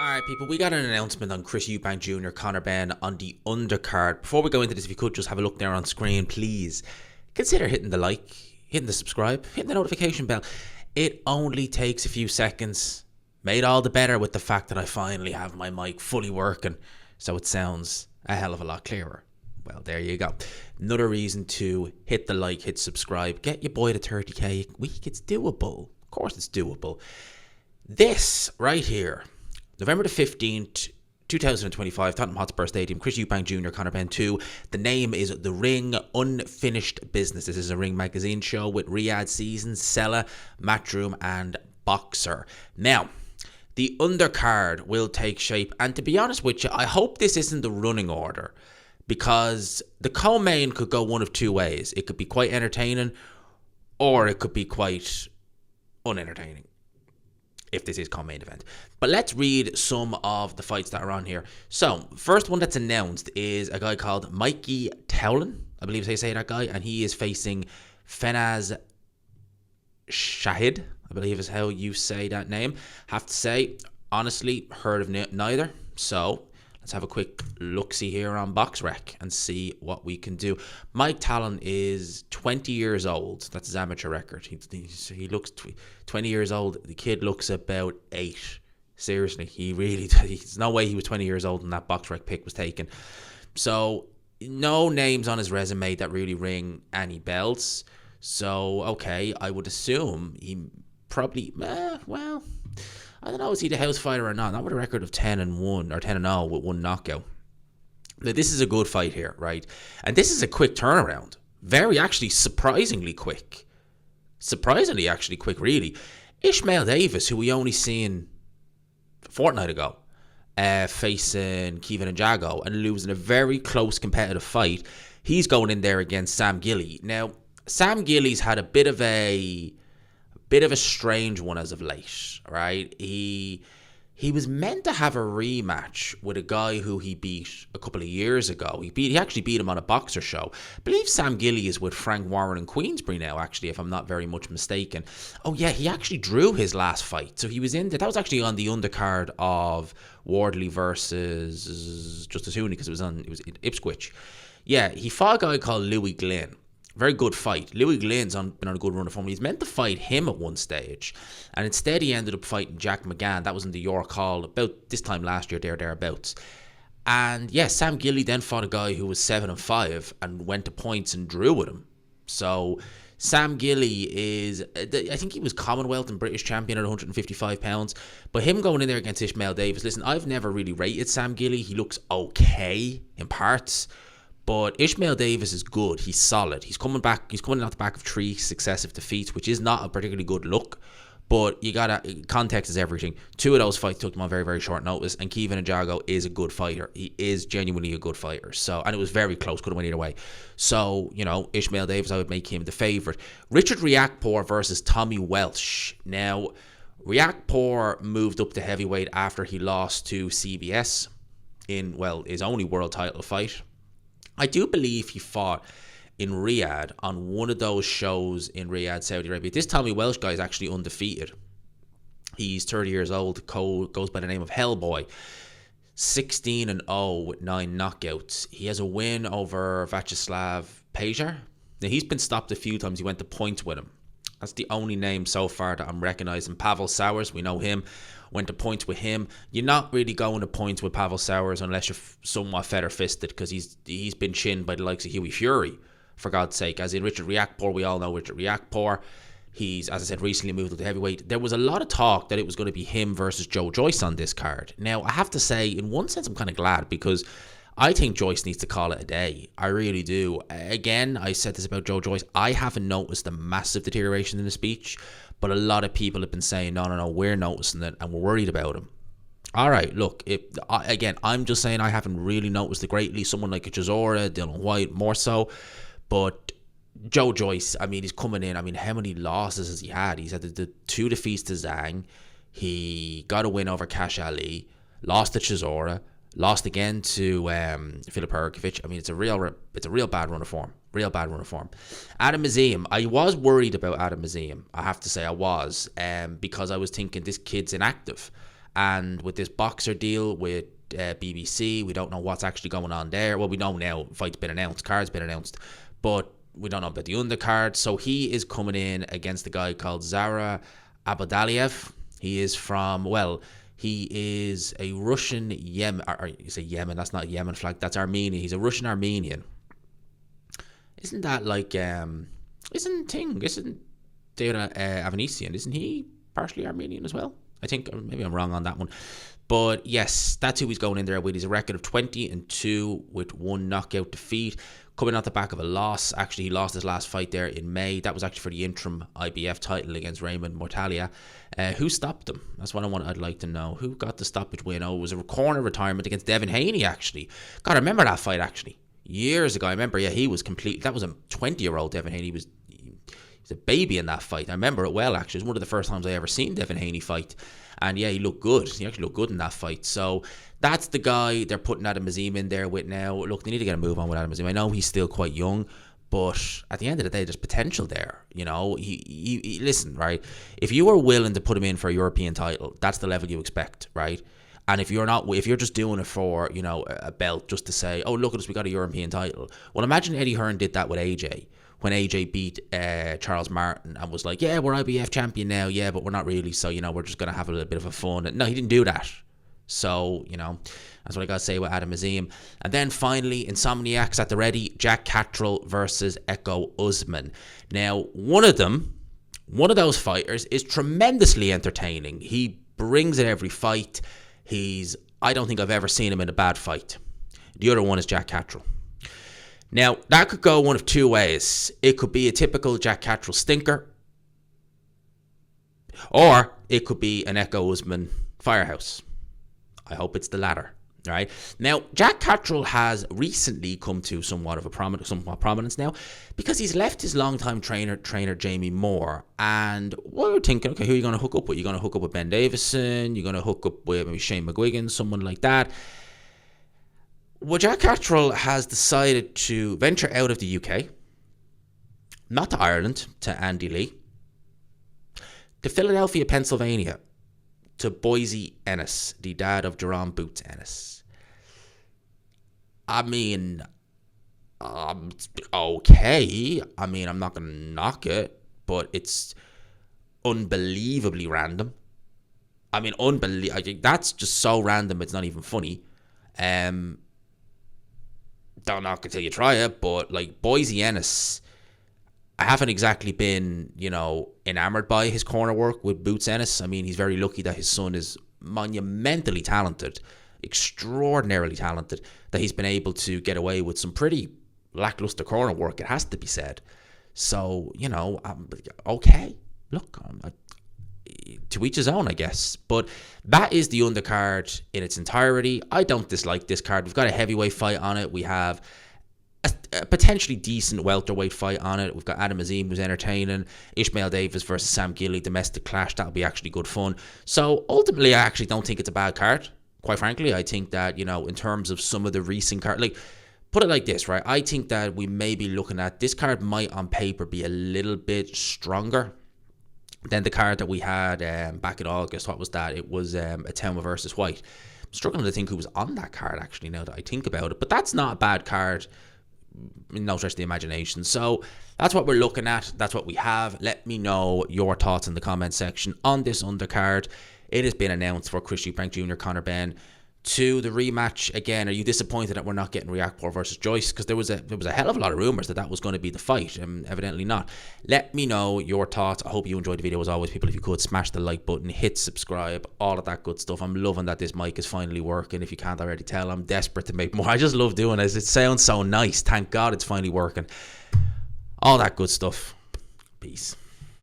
Alright people, we got an announcement on Chris Eubank Jr, Conor Benn on the undercard. Before we go into this, if you could just have a look there on screen, please consider hitting the like, hitting the subscribe, hitting the notification bell. It only takes a few seconds. Made all the better with the fact that I finally have my mic fully working, so it sounds a hell of a lot clearer. Well, there you go. Another reason to hit the like, hit subscribe, get your boy to 30k a week. It's doable. Of course it's doable. This right here, November the 15th, 2025, Tottenham Hotspur Stadium, Chris Eubank Jr, Conor Benn 2. The name is The Ring Unfinished Business. This is a Ring magazine show with Riyadh Season, Sella, Matchroom and Boxer. Now, the undercard will take shape, and to be honest with you, I hope this isn't the running order, because the co-main could go one of two ways. It could be quite entertaining, or it could be quite unentertaining, if this is co-main event. But let's read some of the fights that are on here. So, first one that's announced is a guy called Mikie Tallon, I believe they say that guy, and he is facing Fezan Shahid, I believe is how you say that name. Have to say, honestly, heard of neither. So, let's have a quick look-see here on BoxRec and see what we can do. Mike Tallon is 20 years old. That's his amateur record. He looks 20 years old. The kid looks about 8. Seriously, he really... There's no way he was 20 years old when that BoxRec pick was taken. So, no names on his resume that really ring any bells. So, okay, I would assume he probably... well... I don't know, is he the house fighter or not? Not with a record of 10-1 or 10-0 with one knockout. Now, this is a good fight here, right? And this is a quick turnaround. Very, actually, surprisingly quick. Surprisingly, actually quick, really. Ishmael Davis, who we only seen a fortnight ago, facing Kevin Njago and losing a very close competitive fight. He's going in there against Sam Gilly. Now, Sam Gilly's had a bit of a strange one as of late, right? He was meant to have a rematch with a guy who he beat a couple of years ago. He actually beat him on a boxer show. I believe Sam Gilly is with Frank Warren in Queensbury now, actually, if I'm not very much mistaken. Oh yeah, he actually drew his last fight. So he was in that was actually on the undercard of Wardley versus Justice Hooney, because it was in Ipswich. Yeah, he fought a guy called Louis Glynn. Very good fight. Louis Glynn's been on a good run of form. He's meant to fight him at one stage, and instead he ended up fighting Jack McGann. That was in the York Hall about this time last year, thereabouts. And yeah, Sam Gilly then fought a guy who was 7-5 and went to points and drew with him. So Sam Gilly is, I think he was Commonwealth and British champion at 155 pounds. But him going in there against Ishmael Davis, listen, I've never really rated Sam Gilly. He looks okay in parts. But Ishmael Davis is good. He's solid. He's coming back. He's coming out the back of 3 successive defeats, which is not a particularly good look. But you gotta, context is everything. 2 of those fights took him on very, very short notice. And Kevin Njago is a good fighter. He is genuinely a good fighter. So, and it was very close. Could have went either way. So, you know, Ishmael Davis, I would make him the favourite. Richard Riakporhe versus Tommy Welch. Now, Riakporhe moved up to heavyweight after he lost to CBS in, well, his only world title fight. I do believe he fought in Riyadh on one of those shows in Riyadh, Saudi Arabia. This Tommy Welch guy is actually undefeated. He's 30 years old, goes by the name of Hellboy. 16-0 with 9 knockouts. He has a win over Vyacheslav Pajar. Now, he's been stopped a few times. He went to points with him. That's the only name so far that I'm recognising. Pavel Sowers, we know him. Went to points with him. You're not really going to points with Pavel Sowers unless you're somewhat feather-fisted, because he's been chinned by the likes of Hughie Fury, for God's sake. As in Richard Riakporhe, we all know Richard Riakporhe. He's, as I said, recently moved up to heavyweight. There was a lot of talk that it was going to be him versus Joe Joyce on this card. Now, I have to say, in one sense, I'm kind of glad, because I think Joyce needs to call it a day. I really do. Again, I said this about Joe Joyce. I haven't noticed a massive deterioration in the speech, but a lot of people have been saying, no, we're noticing it and we're worried about him. All right, look, again, I'm just saying I haven't really noticed it greatly. Someone like a Chisora, Dylan White, more so. But Joe Joyce, I mean, he's coming in. I mean, how many losses has he had? He's had the 2 defeats to Zhang. He got a win over Cash Ali, lost to Chisora, lost again to Filip Hrgovic. I mean, it's a real bad run of form. Real bad run of form. Adam Azim, I was worried about Adam Azim. I have to say I was, because I was thinking this kid's inactive. And with this boxer deal with BBC, we don't know what's actually going on there. Well, we know now, fight's been announced, card's been announced, but we don't know about the undercard. So he is coming in against a guy called Zaur Abdullaev. He is from, well, he is a Russian Yemen, or you say Yemen, that's not a Yemen flag, that's Armenian. He's a Russian Armenian. Isn't that like, isn't Deira Avanesian, isn't he partially Armenian as well? I think, maybe I'm wrong on that one. But yes, that's who he's going in there with. He's a record of 20-2 with 1 knockout defeat. Coming out the back of a loss. Actually, he lost his last fight there in May. That was actually for the interim IBF title against Raymond Mortalia. Who stopped him? That's what I'd like to know. Who got the stoppage win? Oh, it was a corner retirement against Devin Haney, actually. God, I remember that fight, actually. Years ago, I remember, yeah, he was complete. That was a 20-year-old Devin Haney. He's a baby in that fight. I remember it well, actually. It was one of the first times I ever seen Devin Haney fight. And yeah, he looked good. He actually looked good in that fight. So that's the guy they're putting Azim in there with now. Look, they need to get a move on with Azim. I know he's still quite young, but at the end of the day, there's potential there. You know, he listen, right? If you are willing to put him in for a European title, that's the level you expect, right? And if you're just doing it for, you know, a belt just to say, oh, look at us, we got a European title. Well, imagine Eddie Hearn did that with AJ. When AJ beat Charles Martin and was like, yeah, we're IBF champion now, yeah, but we're not really, so, you know, we're just going to have a little bit of a fun. No, he didn't do that. So, you know, that's what I got to say with Azim. And then finally, Insomniacs at the ready, Jack Catrol versus Ekow Usman. Now, one of those fighters is tremendously entertaining. He brings it every fight. I don't think I've ever seen him in a bad fight. The other one is Jack Catrol. Now, that could go one of two ways. It could be a typical Jack Catrol stinker, or it could be an Ekow Usman firehouse. I hope it's the latter. Right now, Jack Catrol has recently come to somewhat prominence now because he's left his longtime trainer Jamie Moore, and we're thinking, okay, who are you going to hook up with? You're going to hook up with Ben Davison, you're going to hook up with maybe Shane McGuigan, someone like that. Well, Jack Catrol has decided to venture out of the UK, not to Ireland, to Andy Lee, to Philadelphia, Pennsylvania, to Boise Ennis, the dad of Jerome Boots Ennis. I mean, okay. I mean, I'm not going to knock it, but it's unbelievably random. I mean, that's just so random, it's not even funny. Don't knock until you try it, but like Boise Ennis, I haven't exactly been, you know, enamored by his corner work with Boots Ennis. I mean, he's very lucky that his son is monumentally talented, extraordinarily talented, that he's been able to get away with some pretty lackluster corner work, it has to be said. So, you know, okay, look, to each his own, I guess. But that is the undercard in its entirety. I don't dislike this card. We've got a heavyweight fight on it. We have a potentially decent welterweight fight on it. We've got Azim, who's entertaining. Ishmael Davis versus Sam Gilly, domestic clash. That'll be actually good fun. So ultimately, I actually don't think it's a bad card. Quite frankly, I think that, you know, in terms of some of the recent cards, like, put it like this, right? I think that we may be looking at, this card might on paper be a little bit stronger than the card that we had back in August. What was that? It was Atema versus White. I'm struggling to think who was on that card, actually, now that I think about it. But that's not a bad card, no stretch of the imagination. So that's what we're looking at. That's what we have. Let me know your thoughts in the comment section on this undercard. It has been announced for Chris Eubank Jr., Conor Benn to the rematch. Again, are you disappointed that we're not getting Riakporhe versus Joyce? Because there was a hell of a lot of rumours that was going to be the fight, and evidently not. Let me know your thoughts. I hope you enjoyed the video as always, people. If you could, smash the like button, hit subscribe, all of that good stuff. I'm loving that this mic is finally working. If you can't already tell, I'm desperate to make more. I just love doing this. It sounds so nice. Thank God it's finally working. All that good stuff. Peace.